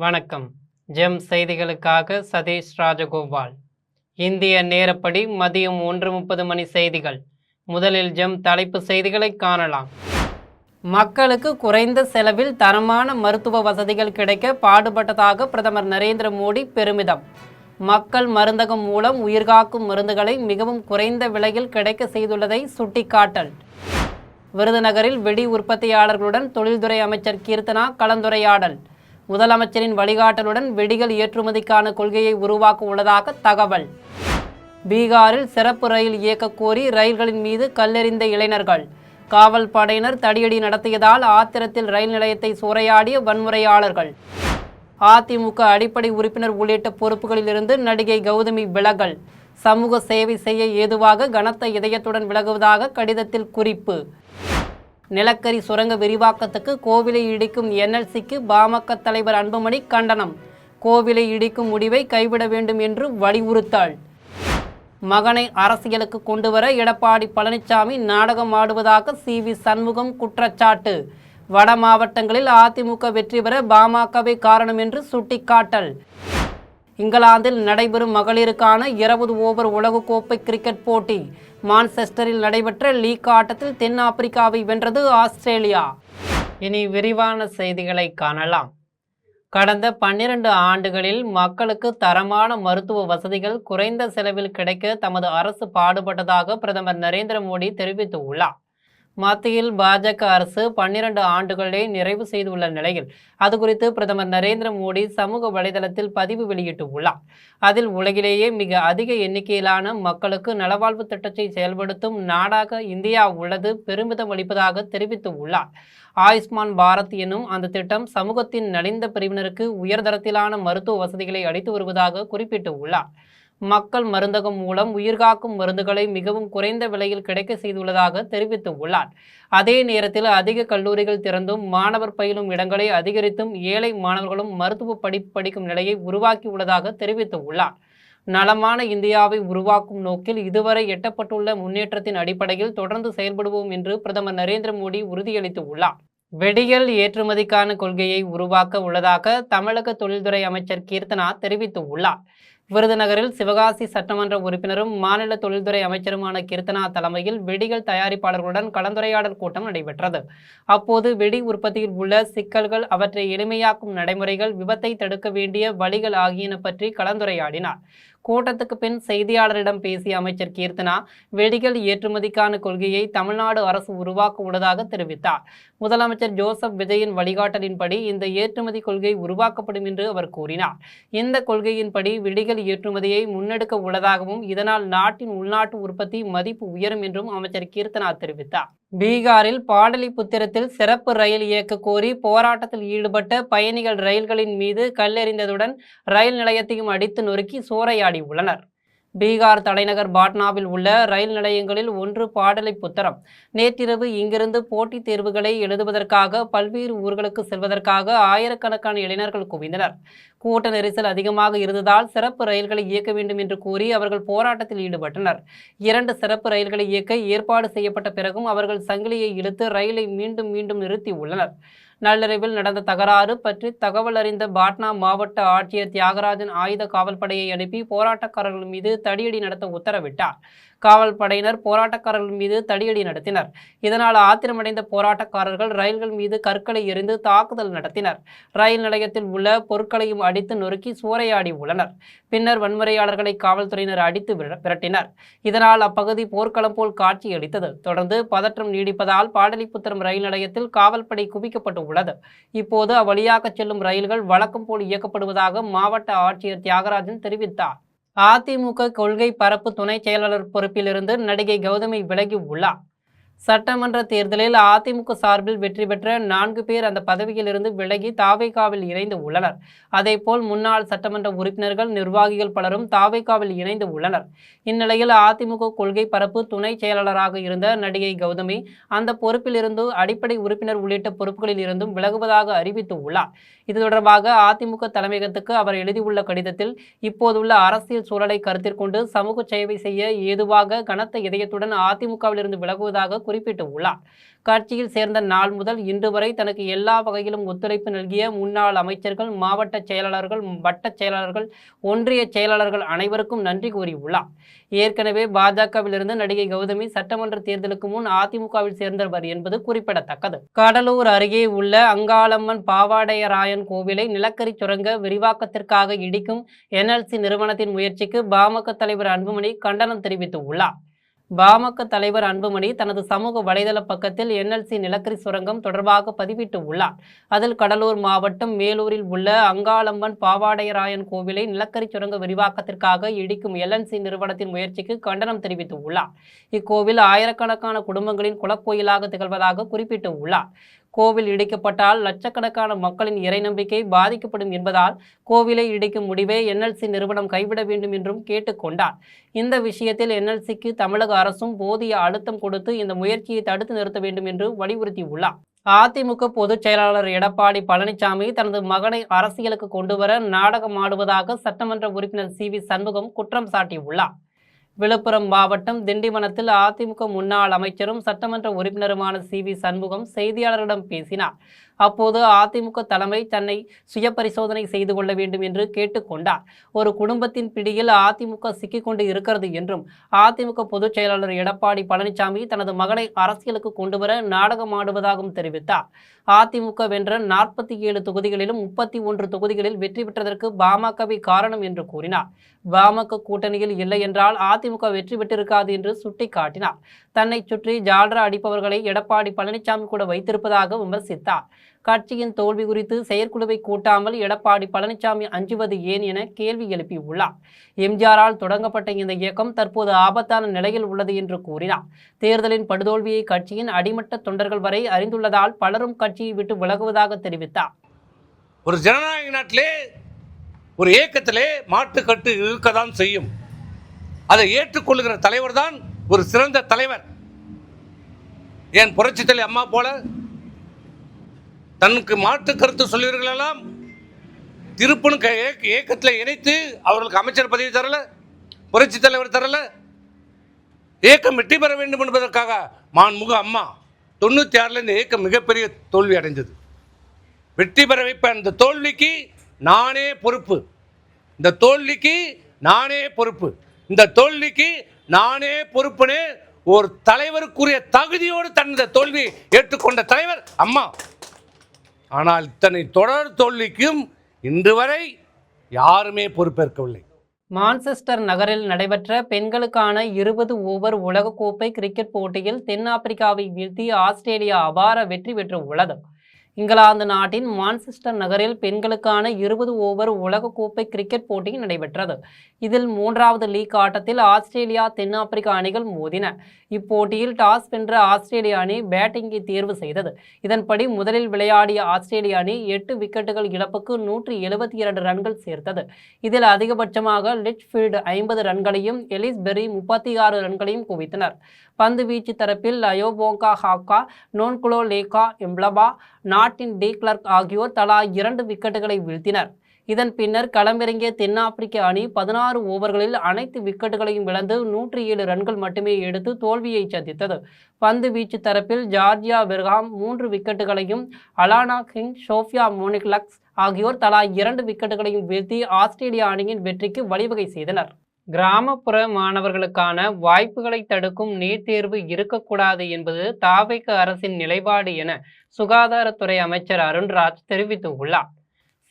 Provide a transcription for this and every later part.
வணக்கம். ஜெம் செய்திகளுக்காக சதீஷ் ராஜகோபால். இந்திய நேரப்படி மதியம் 1:30 மணி செய்திகள். முதலில் ஜெம் தலைப்பு செய்திகளை காணலாம். மக்களுக்கு குறைந்த செலவில் தரமான மருத்துவ வசதிகள் கிடைக்க பாடுபட்டதாக பிரதமர் நரேந்திர மோடி பெருமிதம். மக்கள் மருந்தகம் மூலம் உயிர்காக்கும் மருந்துகளை மிகவும் குறைந்த விலையில் கிடைக்க செய்துள்ளதை சுட்டிக்காட்டல். விருதுநகரில் வெடி உற்பத்தியாளர்களுடன் தொழில்துறை அமைச்சர் கீர்த்தனா கலந்துரையாடல். முதலமைச்சரின் வழிகாட்டலுடன் வெடிகள் ஏற்றுமதிக்கான கொள்கையை உருவாக்க உள்ளதாக தகவல். பீகாரில் சிறப்பு ரயில் இயக்க கோரி ரயில்களின் மீது கல்லெறிந்த இளைஞர்கள். காவல் படையினர் தடியடி நடத்தியதால் ஆத்திரத்தில் ரயில் நிலையத்தை சூறையாடிய வன்முறையாளர்கள். அதிமுக அடிப்படை உறுப்பினர் உள்ளிட்ட பொறுப்புகளில் இருந்து நடிகை கௌதமி விலகல். சமூக சேவை செய்ய ஏதுவாக கனத்த இதயத்துடன் விலகுவதாக கடிதத்தில் குறிப்பு. நிலக்கரி சுரங்க விரிவாக்கத்துக்கு கோவிலை இடிக்கும் NLCக்கு பாமக தலைவர் அன்புமணி கண்டனம். கோவிலை இடிக்கும் முடிவை கைவிட வேண்டும் என்று வலியுறுத்தல். மகனை அரசியலுக்கு கொண்டுவர எடப்பாடி பழனிசாமி நாடகம் ஆடுவதாக CV சண்முகம் குற்றச்சாட்டு. வட மாவட்டங்களில் அதிமுக வெற்றி பெற பாமகவே காரணம் என்று சுட்டிக்காட்டல். இங்கிலாந்தில் நடைபெறும் மகளிருக்கான 20 ஓவர் உலகக்கோப்பை கிரிக்கெட் போட்டி. மான்செஸ்டரில் நடைபெற்ற லீக் ஆட்டத்தில் தென்னாப்பிரிக்காவை வென்றது ஆஸ்திரேலியா. இனி விரிவான செய்திகளை காணலாம். கடந்த 12 ஆண்டுகளில் மக்களுக்கு தரமான மருத்துவ வசதிகள் குறைந்த செலவில் கிடைக்க தமது அரசு பாடுபட்டதாக பிரதமர் நரேந்திர மோடி தெரிவித்துள்ளார். மத்தியில் பாஜக அரசு 12 ஆண்டுகளை நிறைவு செய்துள்ள நிலையில் அது குறித்து பிரதமர் நரேந்திர மோடி சமூக வலைதளத்தில் பதிவு வெளியிட்டுள்ளார். அதில் உலகிலேயே மிக அதிக எண்ணிக்கையிலான மக்களுக்கு நலவாழ்வு திட்டத்தை செயல்படுத்தும் நாடாக இந்தியா உள்ளது பெருமிதம் அளிப்பதாக தெரிவித்துள்ளார். ஆயுஷ்மான் பாரத் எனும் அந்த திட்டம் சமூகத்தின் நலிந்த பிரிவினருக்கு உயர்தரத்திலான மருத்துவ வசதிகளை அளித்து வருவதாக குறிப்பிட்டுள்ளார். மக்கள் மருந்தகம் மூலம் உயிர்காக்கும் மருந்துகளை மிகவும் குறைந்த விலையில் கிடைக்க செய்துள்ளதாக தெரிவித்துள்ளார். அதே நேரத்தில் அதிக கல்லூரிகள் திறந்தும் மாணவர் பயிலும் இடங்களை அதிகரித்தும் ஏழை மாணவர்களும் மருத்துவ படிப்பு படிக்கும் நிலையை உருவாக்கியுள்ளதாக தெரிவித்துள்ளார். நலமான இந்தியாவை உருவாக்கும் நோக்கில் இதுவரை எட்டப்பட்டுள்ள முன்னேற்றத்தின் அடிப்படையில் தொடர்ந்து செயல்படுவோம் என்று பிரதமர் நரேந்திர மோடி உறுதியளித்துள்ளார். வெடிகள் ஏற்றுமதிக்கான கொள்கையை உருவாக்க உள்ளதாக தமிழக தொழில்துறை அமைச்சர் கீர்த்தனா தெரிவித்துள்ளார். விருதுநகரில் சிவகாசி சட்டமன்ற உறுப்பினரும் மாநில தொழில்துறை அமைச்சருமான கீர்த்தனா தலைமையில் வெடிகள் தயாரிப்பாளர்களுடன் கலந்துரையாடல் கூட்டம் நடைபெற்றது. அப்போது வெடி உற்பத்தியில் உள்ள சிக்கல்கள், அவற்றை எளிமையாக்கும் நடைமுறைகள், விபத்தை தடுக்க வேண்டிய வழிகள் ஆகியன பற்றி கலந்துரையாடினார். கூட்டத்துக்கு பின் செய்தியாளரிடம் பேசிய அமைச்சர் கீர்த்தனா வெடிகள் ஏற்றுமதிக்கான கொள்கையை தமிழ்நாடு அரசு உருவாக்க உள்ளதாக தெரிவித்தார். முதலமைச்சர் ஜோசப் விஜயின் வழிகாட்டலின்படி இந்த ஏற்றுமதி கொள்கை உருவாக்கப்படும் என்று அவர் கூறினார். இந்த கொள்கையின்படி வெடிகள் ஏற்றுமதியை முன்னெடுக்க உள்ளதாகவும் இதனால் நாட்டின் உள்நாட்டு உற்பத்தி மதிப்பு உயரும் என்றும் அமைச்சர் கீர்த்தனா தெரிவித்தார். பீகாரில் பாடலிபுத்திரத்தில் சிறப்பு ரயில் இயக்க கோரி போராட்டத்தில் ஈடுபட்ட பயணிகள் ரயில்களின் மீது கல்லெறிந்ததுடன் ரயில் நிலையத்தையும் அடித்து நொறுக்கி சூறையாடியுள்ளனர். பீகார் தலைநகர் பாட்னாவில் உள்ள ரயில் நிலையங்களில் ஒன்று பாடலிபுத்திரம். நேற்றிரவு இங்கிருந்து போட்டித் தேர்வுகளை எழுதுவதற்காக பல்வேறு ஊர்களுக்கு செல்வதற்காக ஆயிரக்கணக்கான இளைஞர்கள் குவிந்தனர். கூட்ட நெரிசல் அதிகமாக இருந்ததால் சிறப்பு ரயில்களை இயக்க வேண்டும் என்று கூறி அவர்கள் போராட்டத்தில் ஈடுபட்டனர். 2 சிறப்பு ரயில்களை இயக்க ஏற்பாடு செய்யப்பட்ட பிறகும் அவர்கள் சங்கிலியை இழுத்து ரயிலை மீண்டும் நிறுத்தி உள்ளனர். நள்ளிரவில் நடந்த தகராறு பற்றி தகவல் அறிந்த பாட்னா மாவட்ட ஆட்சியர் தியாகராஜன் ஆயுத காவல்படையை அனுப்பி போராட்டக்காரர்கள் மீது தடியடி நடத்த உத்தரவிட்டார். காவல் படையினர் போராட்டக்காரர்கள் மீது தடியடி நடத்தினர். இதனால் ஆத்திரமடைந்த போராட்டக்காரர்கள் ரயில்கள் மீது கற்களை எறிந்து தாக்குதல் நடத்தினர். ரயில் நிலையத்தில் உள்ள பொருட்களையும் அடித்து நொறுக்கி சூறையாடி உள்ளனர். பின்னர் வன்முறையாளர்களை காவல்துறையினர் அடித்து விரட்டினர். இதனால் அப்பகுதி போர்க்களம் போல் காட்சியளித்தது. தொடர்ந்து பதற்றம் நீடிப்பதால் பாடலிபுத்திரம் ரயில் நிலையத்தில் காவல்படை குவிக்கப்பட்டு உள்ளது. இப்போது அவ்வழியாக செல்லும் ரயில்கள் வழக்கம் போல் இயக்கப்படுவதாக மாவட்ட ஆட்சியர் தியாகராஜன் தெரிவித்தார். அதிமுக கொள்கை பரப்பு துணை செயலாளர் பொறுப்பிலிருந்து நடிகை கௌதமி விலகி உள்ளார். சட்டமன்ற தேர்தலில் அதிமுக சார்பில் வெற்றி பெற்ற 4 பேர் அந்த பதவியில் இருந்து விலகி தாவேகாவில் இணைந்து உள்ளனர். அதேபோல் முன்னாள் சட்டமன்ற உறுப்பினர்கள், நிர்வாகிகள் பலரும் தாவேகாவில் இணைந்து உள்ளனர். இந்நிலையில் அதிமுக கொள்கை பரப்பு துணை செயலாளராக இருந்த நடிகை கௌதமி அந்த பொறுப்பில் இருந்து அடிப்படை உறுப்பினர் உள்ளிட்ட பொறுப்புகளில் இருந்தும் விலகுவதாக அறிவித்து உள்ளார். இது தொடர்பாக அதிமுக தலைமையகத்துக்கு அவர் எழுதியுள்ள கடிதத்தில் இப்போதுள்ள அரசியல் சூழலை கருத்தில் கொண்டு சமூக சேவை செய்ய ஏதுவாக கனத்த இதயத்துடன் அதிமுகவில் இருந்து விலகுவதாக குறிப்பிட்டுள்ளார். கட்சியில் சேர்ந்த நாள் முதல் இன்று வரை தனக்கு எல்லா வகையிலும் ஒத்துழைப்பு நல்கிய முன்னாள் அமைச்சர்கள், மாவட்ட செயலாளர்கள், வட்ட செயலாளர்கள், ஒன்றிய செயலாளர்கள் அனைவருக்கும் நன்றி கூறியுள்ளார். ஏற்கனவே பாஜகவிலிருந்து நடிகை கௌதமி சட்டமன்ற தேர்தலுக்கு முன் அதிமுகவில் சேர்ந்தவர் என்பது குறிப்பிடத்தக்கது. கடலூர் அருகே உள்ள அங்காளம்மன் பாவாடையராயன் கோவிலை நிலக்கரி சுரங்க விரிவாக்கத்திற்காக இடிக்கும் என்எல்சி நிறுவனத்தின் முயற்சிக்கு பாமக தலைவர் அன்புமணி கண்டனம் தெரிவித்துள்ளார். பாமக தலைவர் அன்புமணி தனது சமூக வலைதள பக்கத்தில் என்எல்சி நிலக்கரி சுரங்கம் தொடர்பாக பதிவிட்டு உள்ளார். அதில் கடலூர் மாவட்டம் மேலூரில் உள்ள அங்காளம்மன் பாவாடையராயன் கோவிலை நிலக்கரி சுரங்க விரிவாக்கத்திற்காக இடிக்கும் எல்என்சி நிறுவனத்தின் முயற்சிக்கு கண்டனம் தெரிவித்து உள்ளார். இக்கோவில் ஆயிரக்கணக்கான குடும்பங்களின் குலக்கோயிலாக திகழ்வதாக குறிப்பிட்டு உள்ளார். கோவில் இடிக்கப்பட்டால் லட்சக்கணக்கான மக்களின் இறை நம்பிக்கை பாதிக்கப்படும் என்பதால் கோவிலை இடிக்கும் முடிவை என்எல்சி நிறுவனம் கைவிட வேண்டும் என்றும் கேட்டுக்கொண்டார். இந்த விஷயத்தில் என்எல்சிக்கு தமிழக அரசும் போதிய அழுத்தம் கொடுத்து இந்த முயற்சியை தடுத்து நிறுத்த வேண்டும் என்று வலியுறுத்தியுள்ளார். அதிமுக பொதுச் செயலாளர் எடப்பாடி பழனிசாமி தனது மகனை அரசியலுக்கு கொண்டுவர நாடகமாடுவதாக சட்டமன்ற உறுப்பினர் சி.வி. சண்முகம் குற்றம் சாட்டியுள்ளார். விழுப்புரம் மாவட்டம் திண்டிவனத்தில் அதிமுக முன்னாள் அமைச்சரும் சட்டமன்ற உறுப்பினருமான சி.வி. சண்முகம் செய்தியாளர்களிடம் பேசினார். அப்போது அதிமுக தலைமை தன்னை சுய பரிசோதனை செய்து கொள்ள வேண்டும் என்று கேட்டுக்கொண்டார். ஒரு குடும்பத்தின் பிடியில் அதிமுக சிக்கிக்கொண்டு இருக்கிறது என்றும் அதிமுக பொதுச் செயலாளர் எடப்பாடி பழனிசாமி தனது மகனை அரசியலுக்கு கொண்டுவர நாடகமாடுவதாகவும் தெரிவித்தார். அதிமுக வென்ற 47 தொகுதிகளிலும் 31 தொகுதிகளில் வெற்றி பெற்றதற்கு பாமகவே காரணம் என்று கூறினார். பாமக கூட்டணியில் இல்லை என்றால் அதிமுக வெற்றி பெற்றிருக்காது என்று சுட்டிக்காட்டினார். தன்னை சுற்றி ஜால்ரா அடிப்பவர்களை எடப்பாடி பழனிசாமி கூட வைத்திருப்பதாக விமர்சித்தார். கட்சியின் தோல்வி குறித்து செயற்குழுவை கூட்டாமல் எடப்பாடி பழனிசாமி அஞ்சுவது ஏன் என கேள்வி எழுப்பியுள்ளார். எம்ஜிஆரால் தொடங்கப்பட்ட இந்த இயக்கம் தற்போது ஆபத்தான நிலையில் உள்ளது என்று கூறினார். தேர்தலின் படுதோல்வியை கட்சியின் அடிமட்ட தொண்டர்கள் வரை அறிந்துள்ளதால் பலரும் கட்சியை விட்டு விலகுவதாக தெரிவித்தார். ஒரு ஜனநாயக நாட்டிலே ஒரு இயக்கத்திலே மாட்டுக்கட்டு இருக்கதான் செய்யும். அதை ஏற்றுக்கொள்ளுகிற தலைவர் தான் ஒரு சிறந்த தலைவர். ஏன் புரட்சித் தலைவி அம்மா போல தனக்கு மாற்று கருத்து சொல்லியவர்களெல்லாம் திருப்பணம் இயக்கத்தில் இணைத்து அவர்களுக்கு அமைச்சர் பதவி தரல, புரட்சி தலைவர் தரல. இயக்கம் வெற்றி பெற வேண்டும் என்பதற்காக மாண்புமிகு அம்மா 96 இந்த இயக்கம் மிகப்பெரிய தோல்வி அடைந்தது. வெற்றி பெற வைப்ப அந்த தோல்விக்கு நானே பொறுப்பு. இந்த தோல்விக்கு நானே பொறுப்பு. இந்த தோல்விக்கு நானே பொறுப்புனே ஒரு தலைவருக்குரிய தகுதியோடு தனது தோல்வியை ஏற்றுக்கொண்ட தலைவர் அம்மா. ஆனால் இத்தனை தொடர் தோல்விக்கும் இன்று வரை யாருமே பொறுப்பேற்கவில்லை. மான்செஸ்டர் நகரில் நடைபெற்ற பெண்களுக்கான 20 ஓவர் உலகக்கோப்பை கிரிக்கெட் போட்டியில் தென்னாப்பிரிக்காவை வீழ்த்தி ஆஸ்திரேலியா அபார வெற்றி பெற்று உள்ளது. இங்கிலாந்து நாட்டின் மான்செஸ்டர் நகரில் பெண்களுக்கான 20 ஓவர் உலகக்கோப்பை கிரிக்கெட் போட்டி நடைபெற்றது. இதில் 3வது லீக் ஆட்டத்தில் ஆஸ்திரேலியா தென்னாப்பிரிக்கா அணிகள் மோதின. இப்போட்டியில் டாஸ் வென்ற ஆஸ்திரேலிய அணி பேட்டிங்கை தேர்வு செய்தது. இதன்படி முதலில் விளையாடிய ஆஸ்திரேலிய அணி 8 விக்கெட்டுகள் இழப்புக்கு 172 ரன்கள் சேர்த்தது. இதில் அதிகபட்சமாக லிட்ச்ஃபீல்டு 50 ரன்களையும் எலிஸ் பெர்ரி 36 ரன்களையும் குவித்தனர். பந்து வீச்சு தரப்பில் லயோபோங்கா ஹாக்கா, நோன்குலோ லேகா எம்ப்ளபா, நாட்டின் டி கிளர்க் ஆகியோர் தலா 2 விக்கெட்டுகளை வீழ்த்தினர். இதன் பின்னர் களமிறங்கிய தென்னாப்பிரிக்க அணி 16 ஓவர்களில் அனைத்து விக்கெட்டுகளையும் இழந்து 107 ரன்கள் மட்டுமே எடுத்து தோல்வியை சந்தித்தது. பந்து வீச்சு தரப்பில் ஜார்ஜியா பெர்ஹாம் 3 விக்கெட்டுகளையும், அலானா கிங், சோஃபியா மோனிக்லக்ஸ் ஆகியோர் தலா 2 விக்கெட்டுகளையும் வீழ்த்தி ஆஸ்திரேலிய அணியின் வெற்றிக்கு வழிவகை செய்தனர். கிராமப்புற மாணவர்களுக்கான வாய்ப்புகளை தடுக்கும் நீட் தேர்வு இருக்கக்கூடாது என்பது தாவேக அரசின் நிலைப்பாடு என சுகாதாரத்துறை அமைச்சர் அருண்ராஜ் தெரிவித்துள்ளார்.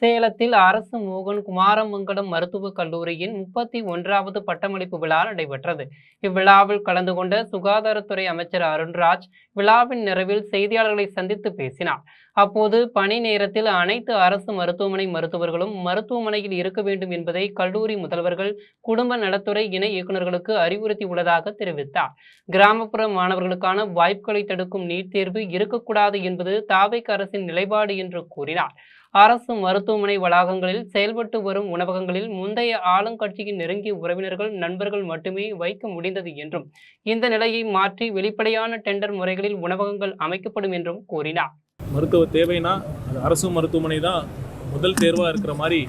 சேலத்தில் அரசு மோகன் குமாரமங்கலம் மருத்துவக் கல்லூரியின் 31வது பட்டமளிப்பு விழா நடைபெற்றது. இவ்விழாவில் கலந்து கொண்ட சுகாதாரத்துறை அமைச்சர் அருண்ராஜ் விழாவின் நிறைவில் செய்தியாளர்களை சந்தித்து பேசினார். அப்போது பணி நேரத்தில் அனைத்து அரசு மருத்துவமனை மருத்துவர்களும் மருத்துவமனையில் இருக்க வேண்டும் என்பதை கல்லூரி முதல்வர்கள், குடும்ப நலத்துறை இணை இயக்குநர்களுக்கு அறிவுறுத்தி உள்ளதாக தெரிவித்தார். கிராமப்புற மாணவர்களுக்கான வாய்ப்புகளை தடுக்கும் நீட் தேர்வு இருக்கக்கூடாது என்பது தாவேக அரசின் நிலைப்பாடு என்று கூறினார். அரசு மருத்துவமனை வளாகங்களில் செயல்பட்டு வரும் உணவகங்களில் முந்தைய ஆளுங்கட்சியின் நெருங்கிய உறவினர்கள், நண்பர்கள் மட்டுமே வைக்க முடிந்தது என்றும் இந்த நிலையை மாற்றி வெளிப்படையான டெண்டர் முறைகளில் உணவகங்கள் அமைக்கப்படும் என்றும் கூறினார். மருத்துவ தேவைன்னா அது அரசு மருத்துவமனை தான் முதல் தேர்வாக இருக்கிற மாதிரி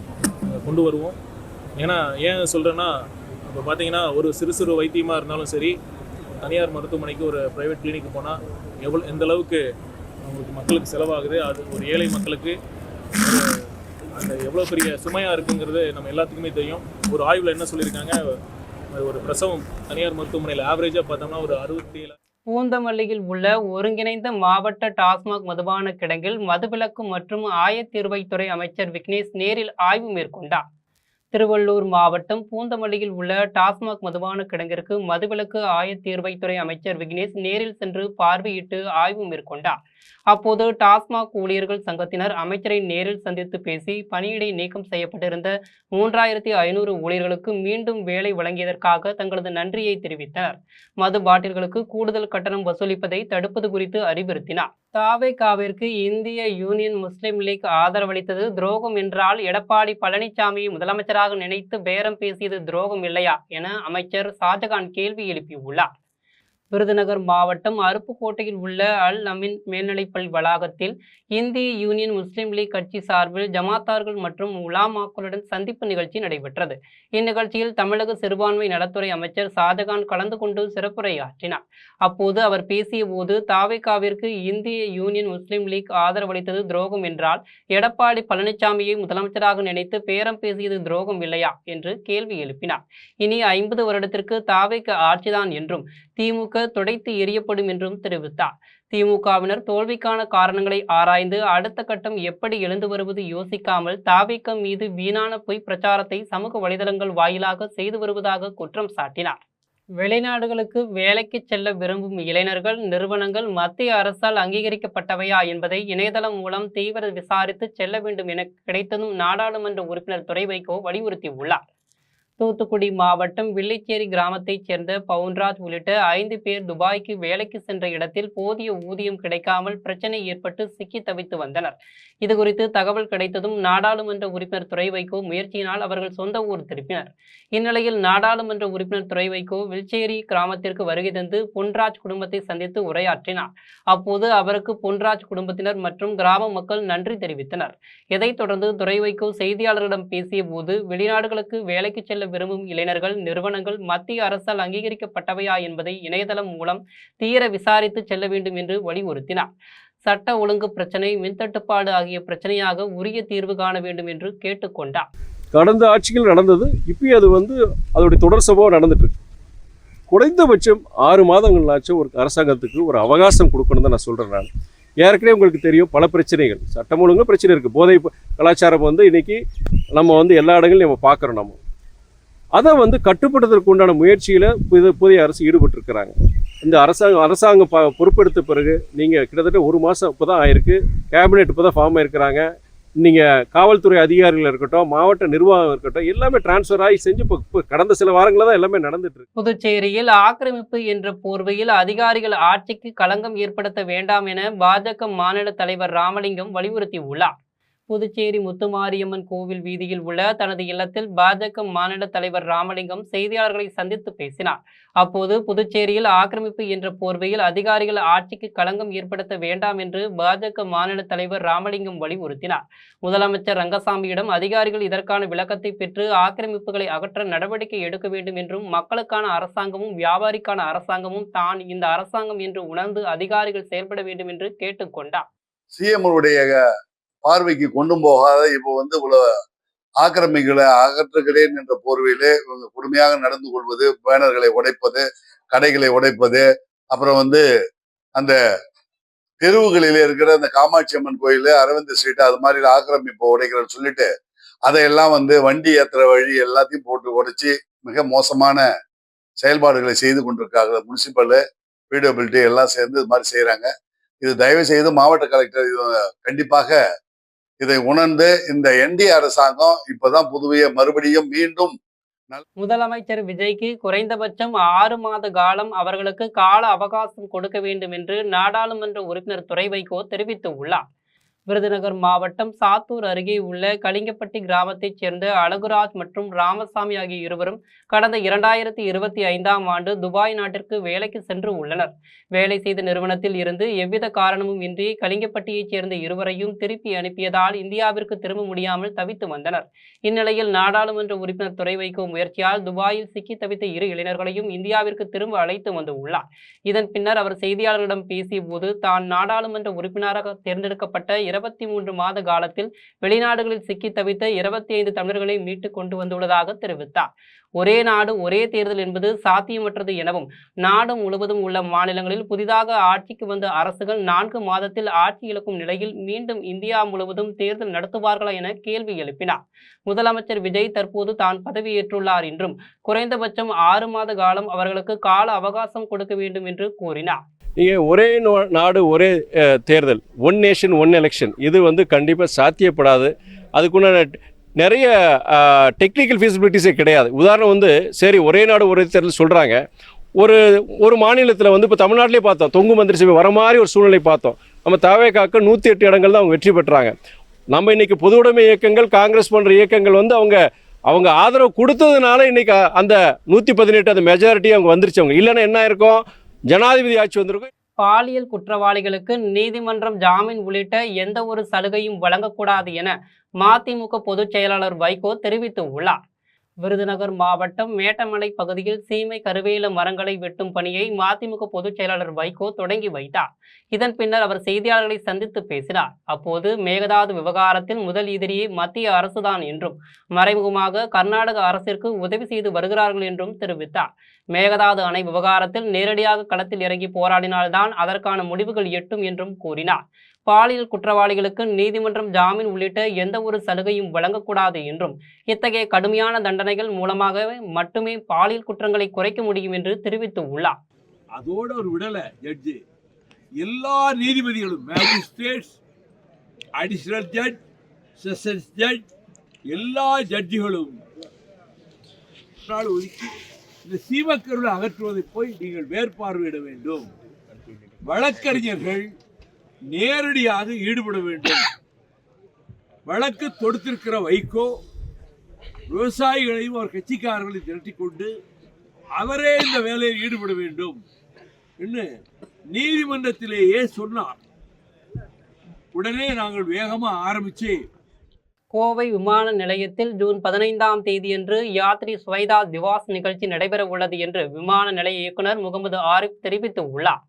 கொண்டு வருவோம். ஏன்னா ஏன் சொல்கிறேன்னா, இப்போ பார்த்தீங்கன்னா ஒரு சிறு வைத்தியமாக இருந்தாலும் சரி, தனியார் மருத்துவமனைக்கு ஒரு ப்ரைவேட் கிளினிக் போனால் எந்த அளவுக்கு அவங்களுக்கு மக்களுக்கு செலவாகுது, அது ஒரு ஏழை மக்களுக்கு அந்த எவ்வளோ பெரிய சுமையாக இருக்குங்கிறது நம்ம எல்லாத்துக்குமே தெரியும். ஒரு ஆய்வில் என்ன சொல்லியிருக்காங்க, ஒரு பிரசவம் தனியார் மருத்துவமனையில் ஆவரேஜாக பார்த்தோம்னா ஒரு 67. பூந்தமல்லியில் உள்ள ஒருங்கிணைந்த மாவட்ட டாஸ்மாக் மதுபான கிடங்கில் மதுவிலக்கு மற்றும் ஆயத்தீர்வைத்துறை அமைச்சர் விக்னேஷ் நேரில் ஆய்வு மேற்கொண்டார். திருவள்ளூர் மாவட்டம் பூந்தமல்லியில் உள்ள டாஸ்மாக் மதுபான கிடங்கிற்கு மதுவிலக்கு ஆயத்தீர்வைத்துறை அமைச்சர் விக்னேஷ் நேரில் சென்று பார்வையிட்டு ஆய்வு மேற்கொண்டார். அப்போது டாஸ்மாக் ஊழியர்கள் சங்கத்தினர் அமைச்சரை நேரில் சந்தித்து பேசி பணியிடை நீக்கம் செய்யப்பட்டிருந்த 3500 ஊழியர்களுக்கு மீண்டும் வேலை வழங்கியதற்காக தங்களது நன்றியை தெரிவித்தனர். மது பாட்டில்களுக்கு கூடுதல் கட்டணம் வசூலிப்பதை தடுப்பது குறித்து அறிவுறுத்தினார். தாவேகாவிற்கு இந்திய யூனியன் முஸ்லிம் லீக் ஆதரவளித்தது துரோகம் என்றால் எடப்பாடி பழனிசாமியை முதலமைச்சராக நினைத்து பேரம் பேசியது துரோகம் இல்லையா என அமைச்சர் ஷாஜகான் கேள்வி எழுப்பியுள்ளார். விருதுநகர் மாவட்டம் அருப்புக்கோட்டையில் உள்ள அல் அமீன் மேல்நிலைப்பள்ளி வளாகத்தில் இந்திய யூனியன் முஸ்லிம் லீக் கட்சி சார்பில் ஜமாத்தார்கள் மற்றும் உலாமாக்களுடன் சந்திப்பு நிகழ்ச்சி நடைபெற்றது. இந்நிகழ்ச்சியில் தமிழக சிறுபான்மை நலத்துறை அமைச்சர் ஷாஜகான் கலந்து கொண்டு சிறப்புரையாற்றினார். அப்போது அவர் பேசிய போது தாவேகாவிற்கு இந்திய யூனியன் முஸ்லிம் லீக் ஆதரவளித்தது துரோகம் என்றால் எடப்பாடி பழனிசாமியை முதலமைச்சராக நினைத்து பேரம் பேசியது துரோகம் இல்லையா என்று கேள்வி எழுப்பினார். இனி 50 வருடத்திற்கு தாவேகா ஆட்சிதான் என்றும் திமுக துடைத்து எறியப்படும் என்றும் தெரிவித்தார். திமுகவினர் தோல்விக்கான காரணங்களை ஆராய்ந்து அடுத்த கட்டம் எப்படி எழுந்து வருவது யோசிக்காமல் தாவேகா மீது வீணான பொய் பிரச்சாரத்தை சமூக வலைதளங்கள் வாயிலாக செய்து வருவதாக குற்றம் சாட்டினார். வெளிநாடுகளுக்கு வேலைக்கு செல்ல விரும்பும் இளைஞர்கள், நிறுவனங்கள் மத்திய அரசால் அங்கீகரிக்கப்பட்டவையா என்பதை இணையதளம் மூலம் தீவிர விசாரித்து செல்ல வேண்டும் என கிடைத்ததும் நாடாளுமன்ற உறுப்பினர் துரை வைகோ வலியுறுத்தியுள்ளார். தூத்துக்குடி மாவட்டம் வில்லிச்சேரி கிராமத்தைச் சேர்ந்த பவுன்ராஜ் உள்ளிட்ட 5 பேர் துபாய்க்கு வேலைக்கு சென்ற இடத்தில் போதிய ஊதியம் கிடைக்காமல் பிரச்சனை ஏற்பட்டு சிக்கி தவித்து வந்தனர். இதுகுறித்து தகவல் கிடைத்ததும் நாடாளுமன்ற உறுப்பினர் துரை வைகோ முயற்சியினால் அவர்கள் சொந்த ஊர் திருப்பினர். இந்நிலையில் நாடாளுமன்ற உறுப்பினர் துரை வைகோ வில்லிச்சேரி கிராமத்திற்கு வருகை தந்து பொன்ராஜ் குடும்பத்தை சந்தித்து உரையாற்றினார். அப்போது அவருக்கு பொன்ராஜ் குடும்பத்தினர் மற்றும் கிராம மக்கள் நன்றி தெரிவித்தனர். இதைத் தொடர்ந்து துரை வைகோ செய்தியாளர்களிடம் பேசிய போது வெளிநாடுகளுக்கு வேலைக்கு செல்ல விரும்பும் இளைஞர்கள், நிறுவனங்கள் மத்திய அரசால் அங்கீகரிக்கப்பட்டவையா என்பதை இணையதளம் மூலம் தீர விசாரித்து செல்ல வேண்டும் என்று வலியுறுத்தினார். சட்ட ஒழுங்கு பிரச்சனை, மின்தட்டுப்பாடு ஆகிய பிரச்சனையாக உரிய தீர்வு காண வேண்டும் என்று கேட்டுக்கொண்டார். கடந்த ஆட்சிகள் நடந்தது, இப்பயும் அது அதோடைய தொடர் சம்பவம் நடந்துட்டு இருக்கு. குறைந்தபட்சம் 6 மாதங்களாச்சும் ஒரு அரசாங்கத்துக்கு ஒரு அவகாசம் கொடுக்கணும் தான் நான் சொல்றேன். நான் ஏற்கனவே உங்களுக்கு தெரியும் பல பிரச்சனைகள், சட்டம் ஒழுங்கு பிரச்சனை இருக்கு, போதை கலாச்சாரம் இன்னைக்கு நம்ம எல்லா இடங்களையும் நம்ம பார்க்குறோம். நம்ம அதை கட்டுப்படுத்துறதுக்கு உண்டான முயற்சியில் புதிய அரசு ஈடுபட்டு இருக்கிறாங்க. இந்த அரசாங்கம் பொறுப்பெடுத்த பிறகு நீங்கள் கிட்டத்தட்ட 1 மாதம் இப்போ தான் ஆயிருக்கு, கேபினெட் இப்போ தான் ஃபார்ம் ஆயிருக்கிறாங்க. நீங்கள் காவல்துறை அதிகாரிகள் இருக்கட்டும், மாவட்ட நிர்வாகம் இருக்கட்டும், எல்லாமே டிரான்ஸ்ஃபர் ஆகி செஞ்சு இப்போ கடந்த சில வாரங்களில் தான் எல்லாமே நடந்துட்டு இருக்கு. புதுச்சேரியில் ஆக்கிரமிப்பு என்ற போர்வையில் அதிகாரிகள் ஆட்சிக்கு களங்கம் ஏற்படுத்த வேண்டாம் என பாஜக மாநில தலைவர் ராமலிங்கம் வலியுறுத்தியுள்ளார். புதுச்சேரி முத்துமாரியம்மன் கோவில் வீதியில் உள்ள தனது இல்லத்தில் பாஜக மாநில தலைவர் ராமலிங்கம் செய்தியாளர்களை சந்தித்து பேசினார். அப்போது புதுச்சேரியில் ஆக்கிரமிப்பு என்ற போர்வையில் அதிகாரிகள் ஆட்சிக்கு களங்கம் ஏற்படுத்த வேண்டாம் என்று பாஜக மாநில தலைவர் ராமலிங்கம் வலியுறுத்தினார். முதலமைச்சர் ரங்கசாமியிடம் அதிகாரிகள் இதற்கான விளக்கத்தை பெற்று ஆக்கிரமிப்புகளை அகற்ற நடவடிக்கை எடுக்க வேண்டும் என்றும், மக்களுக்கான அரசாங்கமும் வியாபாரிக்கான அரசாங்கமும் தான் இந்த அரசாங்கம் என்று உணர்ந்து அதிகாரிகள் செயல்பட வேண்டும் என்று கேட்டுக்கொண்டார். சிஎம்முடைய பார்வைக்கு கொண்டு போகாத இப்போ இவ்வளவு ஆக்கிரமிகளை அகற்றுகிறேன் என்ற போர்வையிலே இவங்க கொடுமையாக நடந்து கொள்வது, பேனர்களை உடைப்பது, கடைகளை உடைப்பது, அப்புறம் அந்த தெருவுகளிலே இருக்கிற அந்த காமாட்சி அம்மன் கோயில், அரவிந்த் ஸ்ட்ரீட், அது மாதிரி ஆக்கிரமிப்பை உடைக்கிறன்னு சொல்லிட்டு அதையெல்லாம் வண்டி ஏத்துற வழி எல்லாத்தையும் போட்டு உடைச்சி மிக மோசமான செயல்பாடுகளை செய்து கொண்டிருக்காங்க. முனிசிபல், பிடபிள்யூடி எல்லாம் சேர்ந்து இது மாதிரி செய்யறாங்க. இது தயவு செய்து மாவட்ட கலெக்டர் கண்டிப்பாக இதை உணர்ந்து இந்த என்டிஏ அரசாங்கம் இப்பதான் புதுவையை மறுபடியும் மீண்டும் முதலமைச்சர் விஜய்க்கு குறைந்தபட்சம் 6 மாத காலம் அவர்களுக்கு கால அவகாசம் கொடுக்க வேண்டும் என்று நாடாளுமன்ற உறுப்பினர் துரை வைகோ தெரிவித்துள்ளார். விருதுநகர் மாவட்டம் சாத்தூர் அருகே உள்ள கலிங்கப்பட்டி கிராமத்தைச் சேர்ந்த அழகுராஜ் மற்றும் ராமசாமி ஆகிய இருவரும் கடந்த 2025ஆம் ஆண்டு துபாய் நாட்டிற்கு வேலைக்கு சென்று உள்ளனர். வேலை செய்த நிறுவனத்தில் இருந்து எவ்வித காரணமும் இன்றி கலிங்கப்பட்டியைச் சேர்ந்த இருவரையும் திருப்பி அனுப்பியதால் இந்தியாவிற்கு திரும்ப முடியாமல் தவித்து வந்தனர். இந்நிலையில் நாடாளுமன்ற உறுப்பினர் துரை வைகோ முயற்சியால் துபாயில் சிக்கி தவித்த இரு இளைஞர்களையும் இந்தியாவிற்கு திரும்ப அழைத்து வந்து உள்ளார். இதன் பின்னர் அவர் செய்தியாளர்களிடம் பேசிய போது தான் நாடாளுமன்ற உறுப்பினராக தேர்ந்தெடுக்கப்பட்ட 23 மாத காலத்தில் வெளிநாடுகளில் சிக்கி தவித்த 25 தமிழர்களை மீட்டு கொண்டு வந்துள்ளதாக தெரிவித்தார். ஒரே நாடு ஒரே தேர்தல் என்பது சாத்தியமற்றது எனவும் நாடு முழுவதும் உள்ள மாநிலங்களில் புதிதாக ஆட்சிக்கு வந்த அரசுகள் 4 மாதத்தில் ஆட்சி இழக்கும் நிலையில் மீண்டும் இந்தியா முழுவதும் தேர்தல் நடத்துவார்களா என கேள்வி எழுப்பினார். முதலமைச்சர் விஜய் தற்போது தான் பதவியேற்றுள்ளார் என்றும் குறைந்தபட்சம் 6 மாத காலம் அவர்களுக்கு கால அவகாசம் கொடுக்க வேண்டும் என்று கூறினார். நீங்கள் ஒரே நாடு ஒரே தேர்தல், ஒன் நேஷன் ஒன் எலெக்ஷன், இது வந்து கண்டிப்பாக சாத்தியப்படாது. அதுக்குண்டான நிறைய டெக்னிக்கல் ஃபீஸிபிலிட்டிஸே கிடையாது. உதாரணம் வந்து சரி ஒரே நாடு ஒரே தேர்தல் சொல்கிறாங்க. ஒரு மாநிலத்தில் வந்து இப்போ தமிழ்நாட்டிலே பார்த்தோம், தொங்கு மந்திரி சபை வர மாதிரி ஒரு சூழ்நிலை பார்த்தோம். நம்ம தவேகாக்க 108 இடங்கள் தான் அவங்க வெற்றி பெற்றாங்க. நம்ம இன்னைக்கு பொது உடைமை இயக்கங்கள், காங்கிரஸ் போன்ற இயக்கங்கள் வந்து அவங்க ஆதரவு கொடுத்ததுனால இன்னைக்கு அந்த 118 அந்த மெஜாரிட்டி அவங்க வந்துருச்சு. அவங்க இல்லைன்னா என்ன இருக்கும், ஜனாதிபதி ஆட்சி வந்திருக்கும். பாலியல் குற்றவாளிகளுக்கு நீதிமன்றம் ஜாமீன் உள்ளிட்ட எந்த ஒரு சலுகையும் வழங்கக்கூடாது என மதிமுக பொதுச் செயலாளர் வைகோ தெரிவித்து உள்ளார். விருதுநகர் மாவட்டம் மேட்டமலை பகுதியில் சீமை கருவேல மரங்களை வெட்டும் பணியை மதிமுக பொதுச் செயலாளர் வைகோ தொடங்கி வைத்தார். இதன் பின்னர் அவர் செய்தியாளர்களை சந்தித்து பேசினார். அப்போது மேகதாது விவகாரத்தில் முதல் எதிரியே மத்திய அரசுதான் என்றும் மறைமுகமாக கர்நாடக அரசிற்கு உதவி செய்து வருகிறார்கள் என்றும் தெரிவித்தார். மேகதாது அணை விவகாரத்தில் நேரடியாக களத்தில் இறங்கி போராடினால்தான் அதற்கான முடிவுகள் எட்டும் என்றும் கூறினார். பாலியல் குற்றவாளிகளுக்கு நீதிமன்றம் ஜாமீன் உள்ளிட்ட எந்த ஒரு சலுகையும் வழங்கக்கூடாது என்றும் இத்தகைய கடுமையான தண்டனைகள் மூலமாக மட்டுமே பாலியல் குற்றங்களை குறைக்க முடியும் என்று தெரிவித்து உள்ளார். அதோட ஒரு விடலை ஜட்ஜி, எல்லா நீதிபதிகளும் magistrates, additional judge, sessions judge, எல்லா ஜட்ஜிகளும் நாள் ஒதுக்கி இந்த சீமக்கருளை அகற்றுவதை போய் நீங்கள் மேற்பார்வையிட வேண்டும். வழக்கறிஞர்கள் நேரடியாக ஈடுபட வேண்டும். வழக்கு தொடுத்திருக்கிற வைகோ விவசாயிகளையும் அவர் கட்சிக்காரர்களையும் திரட்டிக் கொண்டு அவரே இந்த வேலையில் ஈடுபட வேண்டும் என்று நீதிமன்றத்திலேயே சொன்னார். உடனே நாங்கள் வேகமாக ஆரம்பிச்சு கோவை விமான நிலையத்தில் ஜூன் 15ஆம் தேதியன்று யாத்ரி ஸ்வைதா திவாஸ் நிகழ்ச்சி நடைபெற உள்ளது என்று விமான நிலைய இயக்குனர் முகமது ஆரிஃப் தெரிவித்து உள்ளார்.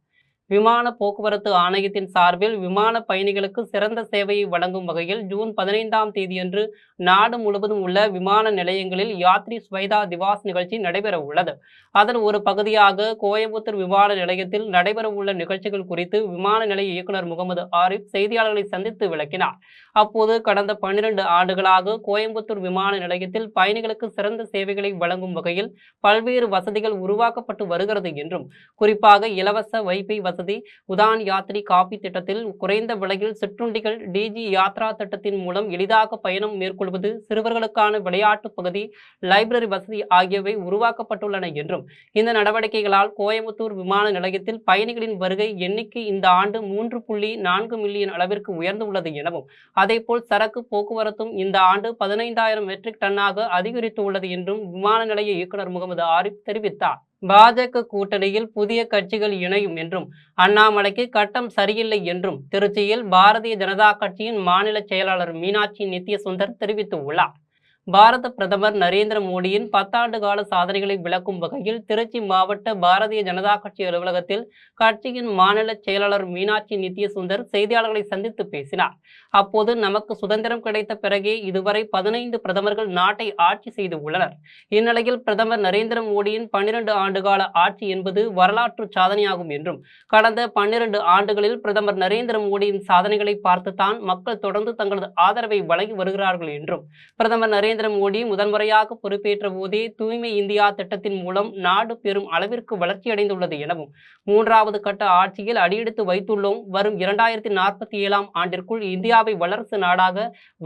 விமான போக்குவரத்து ஆணையத்தின் சார்பில் விமான பயணிகளுக்கு சிறந்த சேவையை வழங்கும் வகையில் ஜூன் 15ஆம் தேதியன்று நாடு முழுவதும் உள்ள விமான நிலையங்களில் யாத்ரி ஸ்வைதா திவாஸ் நிகழ்ச்சி நடைபெற உள்ளது. அதன் ஒரு பகுதியாக கோயம்புத்தூர் விமான நிலையத்தில் நடைபெற உள்ள நிகழ்ச்சிகள் குறித்து விமான நிலைய இயக்குனர் முகமது ஆரிஃப் செய்தியாளர்களை சந்தித்து விளக்கினார். அப்போது கடந்த 12 ஆண்டுகளாக கோயம்புத்தூர் விமான நிலையத்தில் பயணிகளுக்கு சிறந்த சேவைகளை வழங்கும் வகையில் பல்வேறு வசதிகள் உருவாக்கப்பட்டு வருகிறது என்றும் குறிப்பாக இலவச வைஃபை வசதி, உதான் யாத்ரி காப்பி திட்டத்தில் குறைந்த விலையில் சிற்றுண்டிகள், டிஜி யாத்ரா திட்டத்தின் மூலம் எளிதாக பயணம் மேற்கொள்வது, சிறுவர்களுக்கான விளையாட்டு பகுதி, லைப்ரரி வசதி ஆகியவை உருவாக்கப்பட்டுள்ளன என்றும் இந்த நடவடிக்கைகளால் கோயம்புத்தூர் விமான நிலையத்தில் பயணிகளின் வருகை எண்ணிக்கை இந்த ஆண்டு 3.4 மில்லியன் அளவிற்கு உயர்ந்துள்ளது எனவும் அதேபோல் சரக்கு போக்குவரத்தும் இந்த ஆண்டு 15,000 மெட்ரிக் டன்னாக அதிகரித்துள்ளது என்றும் விமான நிலைய இயக்குனர் முகமது ஆரிஃப் தெரிவித்தார். பாஜக கூட்டணியில் புதிய கட்சிகள் இணையும் என்றும் அண்ணாமலைக்கு கட்டம் சரியில்லை என்றும் திருச்சியில் பாரதிய ஜனதா கட்சியின் மாநில செயலாளர் மீனாட்சி நித்யசுந்தர் தெரிவித்து உள்ளார். பாரத பிரதமர் நரேந்திர மோடியின் 10 ஆண்டு கால சாதனைகளை விளக்கும் வகையில் திருச்சி மாவட்ட பாரதிய ஜனதா கட்சி அலுவலகத்தில் கட்சியின் மாநில செயலாளர் மீனாட்சி நித்யசுந்தர் செய்தியாளர்களை சந்தித்து பேசினார். அப்போது நமக்கு சுதந்திரம் கிடைத்த பிறகே இதுவரை 15 பிரதமர்கள் நாட்டை ஆட்சி செய்து உள்ளனர். இந்நிலையில் பிரதமர் நரேந்திர மோடியின் 12 ஆண்டு கால ஆட்சி என்பது வரலாற்று சாதனையாகும் என்றும் கடந்த 12 ஆண்டுகளில் பிரதமர் நரேந்திர மோடியின் சாதனைகளை பார்த்துத்தான் மக்கள் தொடர்ந்து தங்களது ஆதரவை வழங்கி வருகிறார்கள் என்றும் பிரதமர் நரேந்திர நரேந்திர மோடி முதன்முறையாக பொறுப்பேற்ற போதே தூய்மை இந்தியா திட்டத்தின் மூலம் நாடு பெரும் அளவிற்கு வளர்ச்சியடைந்துள்ளது எனவும் 3வது கட்ட ஆட்சியில் அடியெடுத்து வைத்துள்ளோம். வரும் 2047ஆம் ஆண்டிற்குள் இந்தியாவை வல்லரசு நாடாக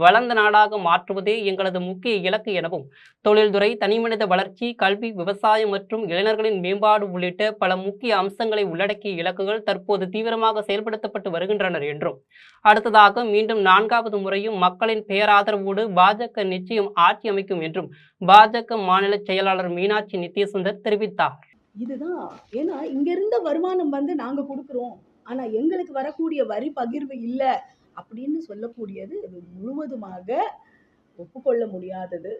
வளர்ந்த நாடாக மாற்றுவதே எங்களது முக்கிய இலக்கு எனவும் தொழில்துறை, தனிமனித வளர்ச்சி, கல்வி, விவசாயம் மற்றும் இளைஞர்களின் மேம்பாடு உள்ளிட்ட பல முக்கிய அம்சங்களை உள்ளடக்கிய இலக்குகள் தற்போது தீவிரமாக செயல்படுத்தப்பட்டு வருகின்றனர் என்றும் அடுத்ததாக மீண்டும் 4வது முறையும் மக்களின் பேராதரவோடு பாஜக நிச்சயம் ஆட்சி அமைக்கும் என்றும் பாஜக மாநில செயலாளர் மீனாட்சி நித்யசுந்தர் தெரிவித்தார். இதுதான், ஏன்னா இங்க இருந்த வருமானம் நாங்க கொடுக்குறோம், ஆனா எங்களுக்கு வரக்கூடிய வரி பகிர்வு இல்லை அப்படின்னு சொல்லக்கூடியது இது முழுவதுமாக ஒப்புக்கொள்ள முடியாதது.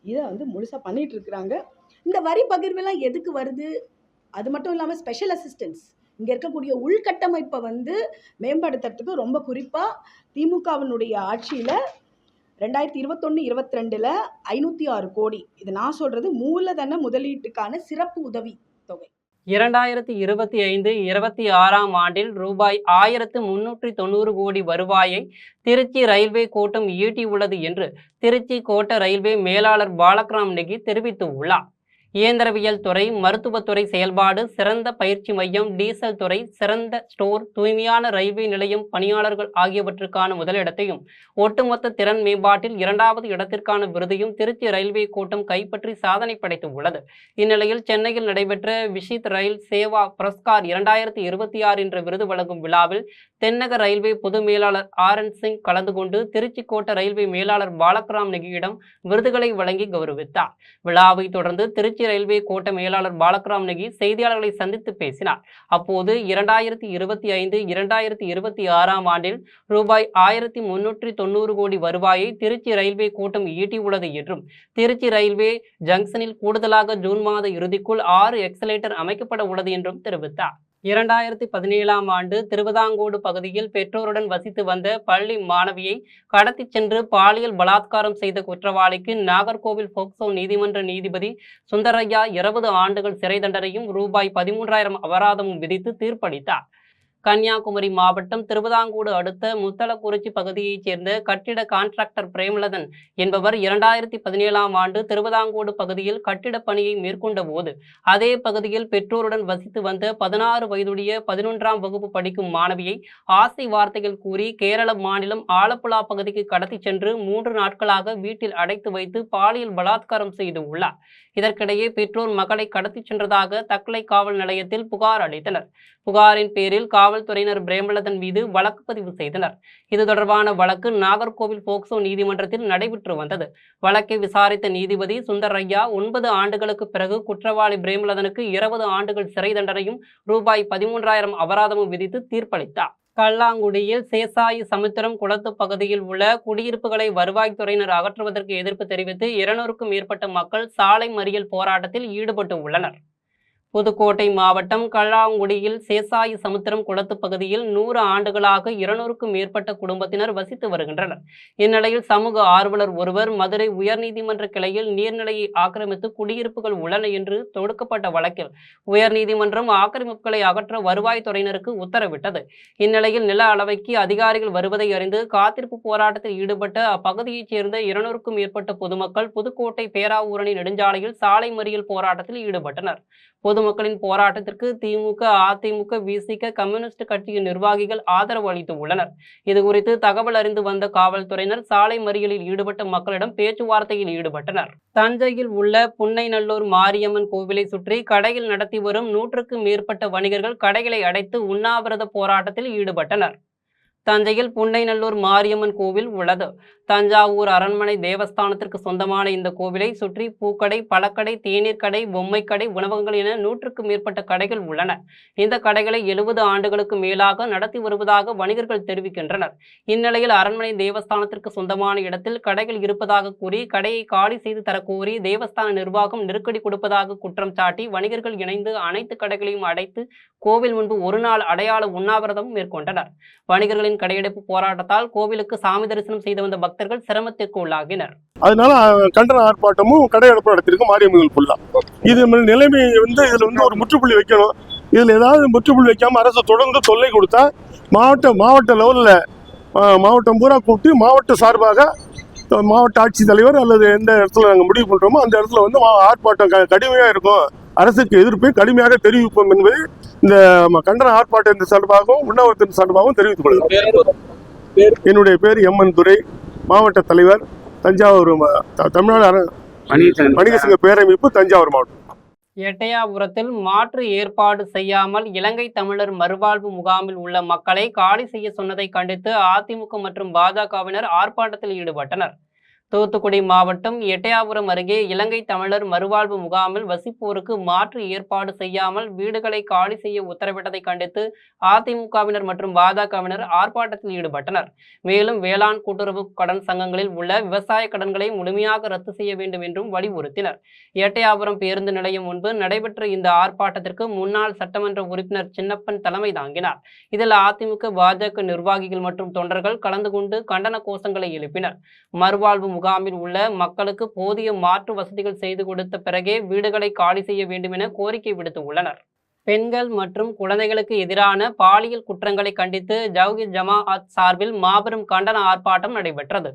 இதை முழுசா பண்ணிட்டு இருக்கிறாங்க. இந்த வரி பகிர்வெல்லாம் எதுக்கு வருது? அது மட்டும் இல்லாமல் ஸ்பெஷல் அசிஸ்டன்ஸ் இங்கே இருக்கக்கூடிய உள்கட்டமைப்பை மேம்படுத்துறதுக்கு ரொம்ப குறிப்பாக திமுகவினுடைய ஆட்சியில் 2021-22 506 கோடி, இது நான் சொல்றது மூலதன முதலீட்டுக்கான சிறப்பு உதவி தொகை. 2025-26ஆம் ஆண்டில் ரூபாய் 1390 கோடி வருவாயை திருச்சி ரயில்வே கோட்டம் ஈட்டியுள்ளது என்று திருச்சி கோட்ட ரயில்வே மேலாளர் பாலகிராம் நெகி தெரிவித்துள்ளார். இயந்திரவியல் துறை, மருத்துவத்துறை செயல்பாடு, சிறந்த பயிற்சி மையம், டீசல் துறை, சிறந்த ஸ்டோர், தூய்மையான ரயில்வே நிலையம் பணியாளர்கள் ஆகியவற்றுக்கான முதலிடத்தையும் ஒட்டுமொத்த திறன் மேம்பாட்டில் 2வது இடத்திற்கான விருதையும் திருச்சி ரயில்வே கோட்டம் கைப்பற்றி சாதனை படைத்துள்ளது. இந்நிலையில் சென்னையில் நடைபெற்ற விஷித் ரயில் சேவா புரஸ்கார் 2026 என்ற விருது வழங்கும் விழாவில் தென்னக ரயில்வே பொது மேலாளர் RN சிங் கலந்து கொண்டு திருச்சி கோட்ட ரயில்வே மேலாளர் பாலகிராம் நெகியிடம் விருதுகளை வழங்கி கௌரவித்தார். விழாவை தொடர்ந்து திருச்சி ரயில்வே கோட்ட மேலாளர் பாலகிராம் நெகி செய்தியாளர்களை சந்தித்து பேசினார். அப்போது 2025-2026ஆம் ஆண்டில் ரூபாய் 1390 கோடி வருவாயை திருச்சி ரயில்வே கோட்டம் ஈட்டியுள்ளது என்றும் திருச்சி ரயில்வே ஜங்ஷனில் கூடுதலாக ஜூன் மாத இறுதிக்குள் 6 எக்ஸலேட்டர் அமைக்கப்பட உள்ளது என்றும் தெரிவித்தார். 2017ஆம் ஆண்டு திருவிதாங்கோடு பகுதியில் பெற்றோருடன் வசித்து வந்த பள்ளி மாணவியை கடத்தி சென்று பாலியல் பலாத்காரம் செய்த குற்றவாளிக்கு நாகர்கோவில் போக்சோ நீதிமன்ற நீதிபதி சுந்தரையா 20 ஆண்டுகள் சிறை தண்டனையும் ரூபாய் 13,000 அபராதமும் விதித்து தீர்ப்பளித்தார். கன்னியாகுமரி மாவட்டம் திருவிதாங்கோடு அடுத்த முத்தலக்குறிச்சி பகுதியைச் சேர்ந்த கட்டிட கான்ட்ராக்டர் பிரேமலதன் என்பவர் 2017ஆம் ஆண்டு திருவிதாங்கோடு பகுதியில் கட்டிட பணியை மேற்கொண்ட போது அதே பகுதியில் பெற்றோருடன் வசித்து வந்த 16 வயதுடைய 11ஆம் வகுப்பு படிக்கும் மாணவியை ஆசை வார்த்தைகள் கூறி கேரள மாநிலம் ஆலப்புழா பகுதிக்கு கடத்தி சென்று 3 நாட்களாக வீட்டில் அடைத்து வைத்து பாலியல் பலாத்காரம் செய்து உள்ளார். இதற்கிடையே பெற்றோர் மகளை கடத்தி சென்றதாக தக்கலை காவல் நிலையத்தில் புகார் அளித்தனர். புகாரின் பேரில் காவல்துறையினர் பிரேமலதன் மீது வழக்கு பதிவு செய்தனர். இது தொடர்பான வழக்கு நாகர்கோவில் போக்சோ நீதிமன்றத்தில் நடைபெற்று வந்தது. வழக்கை விசாரித்த நீதிபதி சுந்தரையா 9 ஆண்டுகளுக்கு பிறகு குற்றவாளி பிரேமலதனுக்கு 20 ஆண்டுகள் சிறை தண்டனையும் ரூபாய் 13,000 அபராதமும் விதித்து தீர்ப்பளித்தார். கல்லாங்குடியில் சேசாயி சமுத்திரம் குளத்து பகுதியில் உள்ள குடியிருப்புகளை வருவாய்த்துறையினர் அகற்றுவதற்கு எதிர்ப்பு தெரிவித்து 200க்கும் மேற்பட்ட மக்கள் சாலை மறியல் போராட்டத்தில் ஈடுபட்டு உள்ளனர். புதுக்கோட்டை மாவட்டம் கல்லாங்குடியில் சேசாயி சமுத்திரம் குளத்து பகுதியில் 100 ஆண்டுகளாக 200க்கும் மேற்பட்ட குடும்பத்தினர் வசித்து வருகின்றனர். இந்நிலையில் சமூக ஆர்வலர் ஒருவர் மதுரை உயர்நீதிமன்ற கிளையில் நீர்நிலையை ஆக்கிரமித்து குடியிருப்புகள் உள்ளன என்று தொடுக்கப்பட்ட வழக்கில் உயர்நீதிமன்றம் ஆக்கிரமிப்புகளை அகற்ற வருவாய்த்துறையினருக்கு உத்தரவிட்டது. இந்நிலையில் நில அளவைக்கு அதிகாரிகள் வருவதை அறிந்து காத்திருப்பு போராட்டத்தில் ஈடுபட்ட அப்பகுதியைச் சேர்ந்த 200க்கும் மேற்பட்ட பொதுமக்கள் புதுக்கோட்டை பேராவூரணி நெடுஞ்சாலையில் சாலை மறியல் போராட்டத்தில் ஈடுபட்டனர். பொதுமக்களின் போராட்டத்திற்கு திமுக, அதிமுக, விசிக, கம்யூனிஸ்ட் கட்சியின் நிர்வாகிகள் ஆதரவு அளித்து உள்ளனர். இதுகுறித்து தகவல் அறிந்து வந்த காவல்துறையினர் சாலை மறியலில் ஈடுபட்ட மக்களிடம் பேச்சுவார்த்தையில் ஈடுபட்டனர். தஞ்சையில் உள்ள புன்னைநல்லூர் மாரியம்மன் கோவிலை சுற்றி கடையில் நடத்தி வரும் 100க்கும் மேற்பட்ட வணிகர்கள் கடைகளை அடைத்து உண்ணாவிரத போராட்டத்தில் ஈடுபட்டனர். தஞ்சையில் புன்னைநல்லூர் மாரியம்மன் கோவில் உள்ளது. தஞ்சாவூர் அரண்மனை தேவஸ்தானத்திற்கு சொந்தமான இந்த கோவிலை சுற்றி பூக்கடை, பழக்கடை, தேநீர் கடை, பொம்மை கடை, உணவகங்கள் என 100க்கும் மேற்பட்ட கடைகள் உள்ளன. இந்த கடைகளை 70 ஆண்டுகளுக்கு மேலாக நடத்தி வருவதாக வணிகர்கள் தெரிவிக்கின்றனர். இந்நிலையில் அரண்மனை தேவஸ்தானத்திற்கு சொந்தமான இடத்தில் கடைகள் இருப்பதாக கூறி கடையை காலி செய்து தரக்கோரி தேவஸ்தான நிர்வாகம் நெருக்கடி கொடுப்பதாக குற்றம் சாட்டி வணிகர்கள் இணைந்து அனைத்து கடைகளையும் அடைத்து கோவில் முன்பு ஒரு நாள் அடையாள உண்ணாவிரதம் மேற்கொண்டனர். வணிகர்களின் கடையடைப்பு போராட்டத்தால் கோவிலுக்கு சாமி தரிசனம் செய்து வந்த பக்தர்கள் சிரமத்திற்கு உள்ளாகினர். அதனால கண்டன ஆர்ப்பாட்டமும் கடையடைப்பு நடத்திருக்கும் மாரியம்மன் ஃபுல்லா. இது நிலைமை இதுல ஒரு முற்றுப்புள்ளி வைக்கணும். இதுல ஏதாவது முற்றுப்புள்ளி வைக்காம அரசு தொடர்ந்து தொல்லை கொடுத்தா மாவட்ட லெவல்ல மாவட்டம் பூரா கூப்பிட்டு மாவட்ட சார்பாக மாவட்ட ஆட்சித்தலைவர் அல்லது எந்த இடத்துல நாங்கள் முடிவு பண்ணுறோமோ அந்த இடத்துல வந்து ஆர்ப்பாட்டம் கடுமையாக இருக்கும், அரசுக்கு எதிர்ப்பை கடுமையாக தெரிவிப்போம் என்பதை இந்த கண்டன ஆர்ப்பாட்டத்தின் சார்பாகவும் உண்ணாவிரத்தின் சார்பாகவும் தெரிவித்துக் கொள்கிறோம். என்னுடைய பேர் எம்என் துரை, மாவட்ட தலைவர், தஞ்சாவூர் தமிழ்நாடு வணிக சங்க பேரமைப்பு, தஞ்சாவூர் மாவட்டம். எட்டயாபுரத்தில் மாற்று ஏற்பாடு செய்யாமல் இலங்கை தமிழர் மறுவாழ்வு முகாமில் உள்ள மக்களை காலி செய்ய சொன்னதை கண்டித்து அதிமுக மற்றும் பாஜகவினர் ஆர்ப்பாட்டத்தில் ஈடுபட்டனர். தூத்துக்குடி மாவட்டம் எட்டயாபுரம் அருகே இலங்கை தமிழர் மறுவாழ்வு முகாமில் வசிப்போருக்கு மாற்று ஏற்பாடு செய்யாமல் வீடுகளை காலி செய்ய உத்தரவிட்டதை கண்டித்து அதிமுகவினர் மற்றும் பாஜகவினர் ஆர்ப்பாட்டத்தில் ஈடுபட்டனர். மேலும் வேளாண் கூட்டுறவு கடன் சங்கங்களில் உள்ள விவசாய கடன்களை முழுமையாக ரத்து செய்ய வேண்டும் என்றும் வலியுறுத்தினர். எட்டயாபுரம் பேருந்து நிலையம் முன்பு நடைபெற்ற இந்த ஆர்ப்பாட்டத்திற்கு முன்னாள் சட்டமன்ற உறுப்பினர் சின்னப்பன் தலைமை தாங்கினார். இதில் அதிமுக பாஜக நிர்வாகிகள் மற்றும் தொண்டர்கள் கலந்து கொண்டு கண்டன கோஷங்களை எழுப்பினர். மறுவாழ்வு முகாமில் உள்ள மக்களுக்கு போதிய மாற்று வசதிகள் செய்து கொடுத்த பிறகே வீடுகளை காலி செய்ய வேண்டும் என கோரிக்கை விடுத்துள்ளனர். பெண்கள் மற்றும் குழந்தைகளுக்கு எதிரான பாலியல் குற்றங்களை கண்டித்து ஜவ்ஹீத் ஜமாஅத் சார்பில் மாபெரும் கண்டன ஆர்ப்பாட்டம் நடைபெற்றது.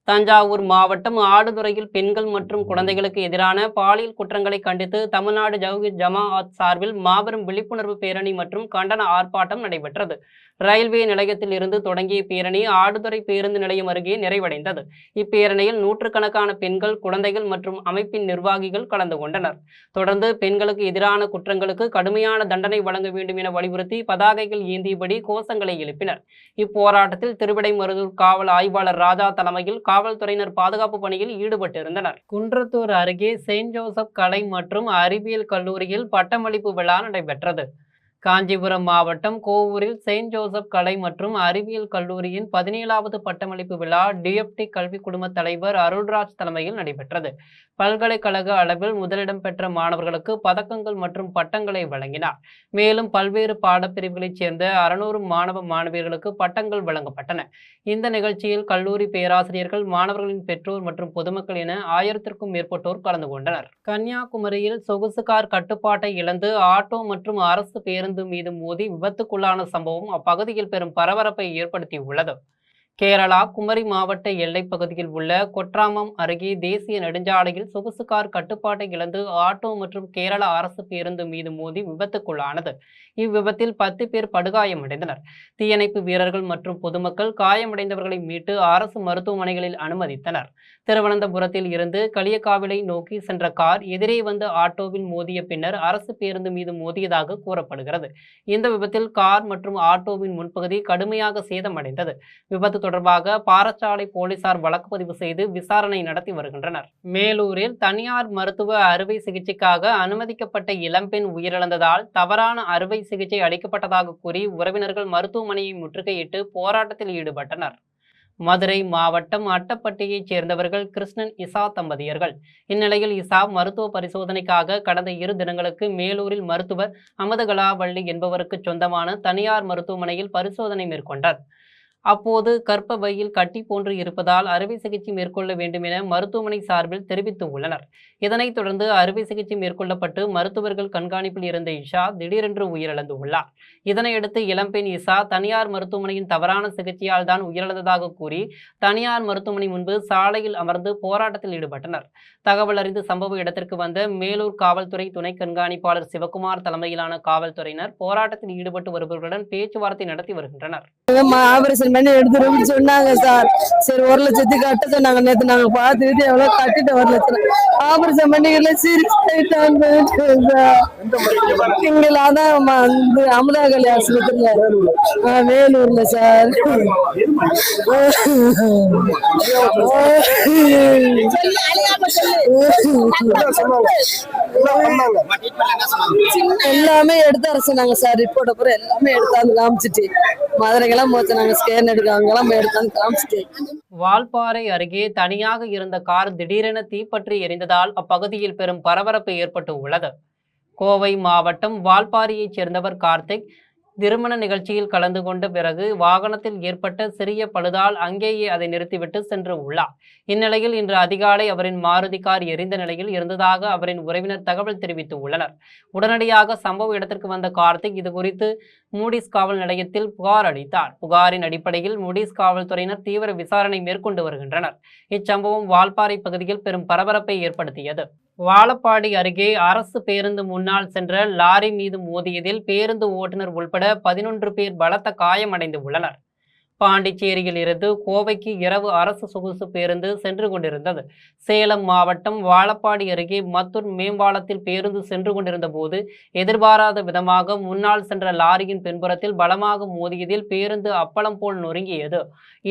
தஞ்சாவூர் மாவட்டம் ஆடுதுறையில் பெண்கள் மற்றும் குழந்தைகளுக்கு எதிரான பாலியல் குற்றங்களை கண்டித்து தமிழ்நாடு ஜவ்ஹீத் ஜமாஅத் சார்பில் மாபெரும் விழிப்புணர்வு பேரணி மற்றும் கண்டன ஆர்ப்பாட்டம் நடைபெற்றது. ரயில்வே நிலையத்தில் இருந்து தொடங்கிய பேரணி ஆடுதுறை பேருந்து நிலையம் அருகே நிறைவடைந்தது. இப்பேரணியில் நூற்றுக்கணக்கான பெண்கள், குழந்தைகள் மற்றும் அமைப்பின் நிர்வாகிகள் கலந்து கொண்டனர். தொடர்ந்து பெண்களுக்கு எதிரான குற்றங்களுக்கு கடுமையான தண்டனை வழங்க வேண்டும் என வலியுறுத்தி பதாகைகள் ஏந்தியபடி கோஷங்களை எழுப்பினர். இப்போராட்டத்தில் திருவிடைமருதூர் காவல் ஆய்வாளர் ராஜா தலைமையில் காவல்துறையினர் பாதுகாப்பு பணியில் ஈடுபட்டிருந்தனர். குன்றத்தூர் அருகே செயின்ட் ஜோசப் கலை மற்றும் அறிவியல் கல்லூரியில் பட்டமளிப்பு விழா நடைபெற்றது. காஞ்சிபுரம் மாவட்டம் கோவூரில் செயின்ட் ஜோசப் கலை மற்றும் அறிவியல் கல்லூரியின் 17வது பட்டமளிப்பு விழா டிஎப்டி கல்வி குழும தலைவர் அருள்ராஜ் தலைமையில் நடைபெற்றது. பல்கலைக்கழக அளவில் முதலிடம் பெற்ற மாணவர்களுக்கு பதக்கங்கள் மற்றும் பட்டங்களை வழங்கினார். மேலும் பல்வேறு பாடப்பிரிவுகளைச் சேர்ந்த 600 மாணவ மாணவியர்களுக்கு பட்டங்கள் வழங்கப்பட்டன. இந்த நிகழ்ச்சியில் கல்லூரி பேராசிரியர்கள், மாணவர்களின் பெற்றோர் மற்றும் பொதுமக்கள் என 1000க்கும் மேற்பட்டோர் கலந்து கொண்டனர். கன்னியாகுமரியில் சொகுசு கார் கட்டுப்பாட்டை இழந்து ஆட்டோ மற்றும் அரசு பேருந்து மீது மோதி விபத்துக்குள்ளான சம்பவம் அப்பகுதியில் பெரும் பரபரப்பை ஏற்படுத்தியுள்ளது. கேரளா குமரி மாவட்ட எல்லைப் பகுதியில் உள்ள கொட்ராமம் அருகே தேசிய நெடுஞ்சாலையில் சொகுசு கார் கட்டுப்பாட்டை இழந்து ஆட்டோ மற்றும் கேரள அரசு பேருந்து மீது மோதி விபத்துக்குள்ளானது. இவ்விபத்தில் 10 பேர் படுகாயமடைந்தனர். தீயணைப்பு வீரர்கள் மற்றும் பொதுமக்கள் காயமடைந்தவர்களை மீட்டு அரசு மருத்துவமனைகளில் அனுமதித்தனர். திருவனந்தபுரத்தில் இருந்து களியக்காவிளை நோக்கி சென்ற கார் எதிரே வந்த ஆட்டோவில் மோதிய பின்னர் அரசு பேருந்து மீது மோதியதாக கூறப்படுகிறது. இந்த விபத்தில் கார் மற்றும் ஆட்டோவின் முன்பகுதி கடுமையாக சேதமடைந்தது. விபத்து தொடர்பாக பாரச்சாலை போலீசார் வழக்கு பதிவு செய்து விசாரணை நடத்தி வருகின்றனர். மேலூரில் தனியார் மருத்துவ அறுவை சிகிச்சைக்காக அனுமதிக்கப்பட்ட இளம்பெண் உயிரிழந்ததால் தவறான அறுவை சிகிச்சை அளிக்கப்பட்டதாக கூறி உறவினர்கள் மருத்துவமனையை முற்றுகையிட்டு போராட்டத்தில் ஈடுபட்டனர். மதுரை மாவட்டம் அட்டப்பட்டியைச் சேர்ந்தவர்கள் கிருஷ்ணன், இசா தம்பதியர்கள். இந்நிலையில் இசா மருத்துவ பரிசோதனைக்காக கடந்த 2 தினங்களுக்கு மேலூரில் மருத்துவர் அமதகலாவள்ளி என்பவருக்கு சொந்தமான தனியார் மருத்துவமனையில் பரிசோதனை மேற்கொண்டார். அப்போது கர்ப்பப்பையில் கட்டி போன்று இருப்பதால் அறுவை சிகிச்சை மேற்கொள்ள வேண்டும் என மருத்துவமனை சார்பில் தெரிவித்துள்ளனர். இதனைத் தொடர்ந்து அறுவை சிகிச்சை மேற்கொள்ளப்பட்டு மருத்துவர்கள் கண்காணிப்பில் இருந்த இஷா திடீரென்று உயிரிழந்துள்ளார். இதனையடுத்து இளம்பெண் இஷா தனியார் மருத்துவமனையின் தவறான சிகிச்சையால் தான் உயிரிழந்ததாக கூறி தனியார் மருத்துவமனை முன்பு சாலையில் அமர்ந்து போராட்டத்தில் ஈடுபட்டனர். தகவல் அறிந்து சம்பவ இடத்திற்கு வந்த மேலூர் காவல்துறை துணை கண்காணிப்பாளர் சிவகுமார் தலைமையிலான காவல்துறையினர் போராட்டத்தில் ஈடுபட்டு வருபவர்களுடன் பேச்சுவார்த்தை நடத்தி வருகின்றனர். பண்ணி எடுத்துருன்னு சொன்னாங்க சார். சரி 1 லட்சத்துக்கு கட்ட சொன்னாங்க. நேற்று நாங்க பார்த்துட்டு எவ்வளவு கட்டிட்டு 1 லட்சம் ஆபரேஷன் பண்ணிக்கல. சீரியஸ் ஆயிட்டாங்க எங்களை. அதான் அமுதாகலி ஆஸ்பத்திரியில வேலூர்ல சார். எல்லாமே எடுத்தார சொன்னாங்க சார். ரிப்போர்ட் அப்புறம் எல்லாமே எடுத்தாந்து காமிச்சிட்டு மதுரைக்கெல்லாம் போச்சு. நாங்க ஸ்கேன் எடுக்காங்கலாம் எடுத்தாந்து காமிச்சிட்டு. வால்பாறை அருகே தனியாக இருந்த கார் திடீரென தீப்பற்றி எரிந்ததால் அப்பகுதியில் பெரும் பரபரப்பு ஏற்பட்டு உள்ளது. கோவை மாவட்டம் வால்பாறையைச் சேர்ந்தவர் கார்த்திக். திருமண நிகழ்ச்சியில் கலந்து கொண்ட பிறகு வாகனத்தில் ஏற்பட்ட சிறிய பழுதால் அங்கேயே அதை நிறுத்திவிட்டு சென்று உள்ளார். இந்நிலையில் இன்று அதிகாலை அவரின் மாருதி கார் எரிந்த நிலையில் இருந்ததாக அவரின் உறவினர் தகவல் தெரிவித்து உள்ளனர். உடனடியாக சம்பவ இடத்திற்கு வந்த கார்த்திக் இதுகுறித்து மூடிஸ் காவல் நிலையத்தில் புகார் அளித்தார். புகாரின் அடிப்படையில் மூடிஸ் காவல்துறையினர் தீவிர விசாரணை மேற்கொண்டு வருகின்றனர். இச்சம்பவம் வால்பாறை பகுதியில் பெரும் பரபரப்பை ஏற்படுத்தியது. வாழப்பாடி அருகே அரசு பேருந்து முன்னால் சென்ற லாரி மீது மோதியதில் பேருந்து ஓட்டுநர் உள்பட 11 பேர் பலத்த காயமடைந்து உள்ளனர். பாண்டிச்சேரியில் இருந்து கோவைக்கு இரவு அரசு சொகுசு பேருந்து சென்று கொண்டிருந்தது. சேலம் மாவட்டம் வாழப்பாடி அருகே மத்தூர் மேம்பாலத்தில் பேருந்து சென்று கொண்டிருந்த போது எதிர்பாராத விதமாக முன்னால் சென்ற லாரியின் பின்புறத்தில் பலமாக மோதியதில் பேருந்து அப்பளம் போல் நொறுங்கியது.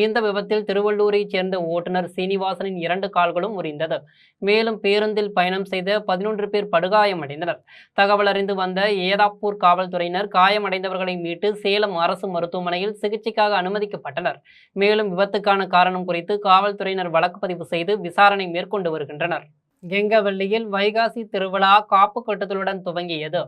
இந்த விபத்தில் திருவள்ளூரைச் சேர்ந்த ஓட்டுநர் சீனிவாசனின் 2 கால்களும் முறிந்தது. மேலும் பேருந்தில் பயணம் செய்த 11 பேர் படுகாயமடைந்தனர். தகவல் அறிந்து வந்த ஏதாப்பூர் காவல்துறையினர் காயமடைந்தவர்களை மீட்டு சேலம் அரசு மருத்துவமனையில் சிகிச்சைக்காக அனுமதிக்கப்பட்டனர். மேலும் விபத்துக்கான காரணம் குறித்து காவல்துறையினர் வழக்கு பதிவு செய்து விசாரணை மேற்கொண்டு வருகின்றனர். கெங்கவள்ளியில் வைகாசி திருவிழா காப்பு கட்டுதலுடன் துவங்கியது.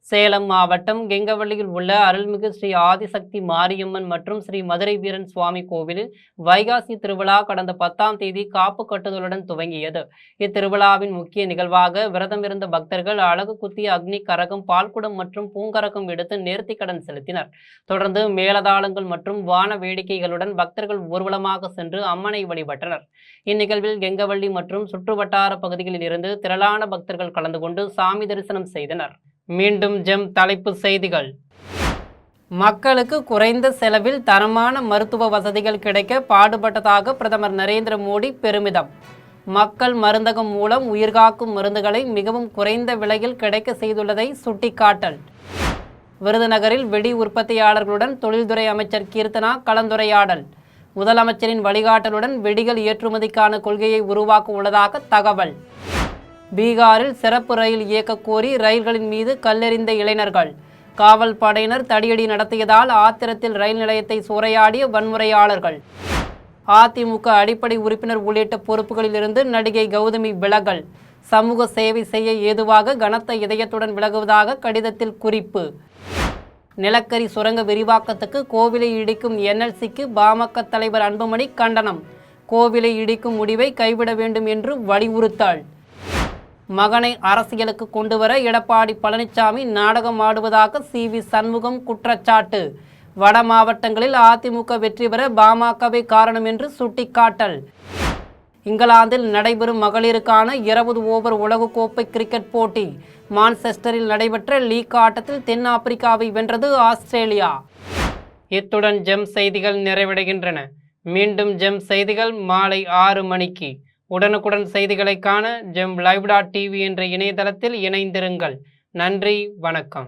சேலம் மாவட்டம் கெங்கவள்ளியில் உள்ள அருள்மிகு ஸ்ரீ ஆதிசக்தி மாரியம்மன் மற்றும் ஸ்ரீ மதுரை வீரன் சுவாமி கோவிலில் வைகாசி திருவிழா கடந்த 10ஆம் தேதி காப்பு கட்டுதலுடன் துவங்கியது. இத்திருவிழாவின் முக்கிய நிகழ்வாக விரதமிருந்த பக்தர்கள் அழகு குத்திய அக்னி கரகம், பால்குடம் மற்றும் பூங்கரகம் எடுத்து நேர்த்திக்கடன் செலுத்தினர். தொடர்ந்து மேளதாளங்கள் மற்றும் வான வேடிக்கைகளுடன் பக்தர்கள் ஊர்வலமாக சென்று அம்மனை வழிபட்டனர். இந்நிகழ்வில் கெங்கவள்ளி மற்றும் சுற்றுவட்டார பகுதிகளில் இருந்து திரளான பக்தர்கள் கலந்து கொண்டு சாமி தரிசனம் செய்தனர். மீண்டும் ஜெம் தலைப்பு செய்திகள். மக்களுக்கு குறைந்த செலவில் தரமான மருத்துவ வசதிகள் கிடைக்க பாடுபட்டதாக பிரதமர் நரேந்திர மோடி பெருமிதம். மக்கள் மருந்தகம் மூலம் உயிர்காக்கும் மருந்துகளை மிகவும் குறைந்த விலையில் கிடைக்க செய்துள்ளதை சுட்டிக்காட்டல். விருதுநகரில் வெடி உற்பத்தியாளர்களுடன் தொழில்துறை அமைச்சர் கீர்த்தனா கலந்துரையாடல். முதலமைச்சரின் வழிகாட்டலுடன் வெடிகள் ஏற்றுமதிக்கான கொள்கையை உருவாக்க உள்ளதாக தகவல். பீகாரில் சிறப்பு ரயில் இயக்க கோரி ரயில்களின் மீது கல்லெறிந்த இளைஞர்கள். காவல் படையினர் தடியடி நடத்தியதால் ஆத்திரத்தில் ரயில் நிலையத்தை சூறையாடிய வன்முறையாளர்கள். அதிமுக அடிப்படை உறுப்பினர் உள்ளிட்ட பொறுப்புகளில் இருந்து நடிகை கௌதமி விலகல். சமூக சேவை செய்ய ஏதுவாக கனத்த இதயத்துடன் விலகுவதாக கடிதத்தில் குறிப்பு. நிலக்கரி சுரங்க விரிவாக்கத்துக்கு கோவிலை இடிக்கும் NLCக்கு பாமக தலைவர் அன்புமணி கண்டனம். கோவிலை இடிக்கும் முடிவை கைவிட வேண்டும் என்று வலியுறுத்தல். மகனை அரசியலுக்கு கொண்டுவர எடப்பாடி பழனிசாமி நாடகம் ஆடுவதாக CV சண்முகம் குற்றச்சாட்டு. வட மாவட்டங்களில் அதிமுக வெற்றி பெற பாமகவே காரணம் என்று சுட்டிக்காட்டல். இங்கிலாந்தில் நடைபெறும் மகளிருக்கான 20 ஓவர் உலகக்கோப்பை கிரிக்கெட் போட்டி. மான்செஸ்டரில் நடைபெற்ற லீக் ஆட்டத்தில் தென்னாப்பிரிக்காவை வென்றது ஆஸ்திரேலியா. இத்துடன் ஜெம் செய்திகள் நிறைவடைகின்றன. மீண்டும் ஜெம் செய்திகள் மாலை 6 மணிக்கு. உடனுக்குடன் செய்திகளை காண ஜெம் live.tv என்ற இணையதளத்தில் இணைந்திருங்கள். நன்றி, வணக்கம்.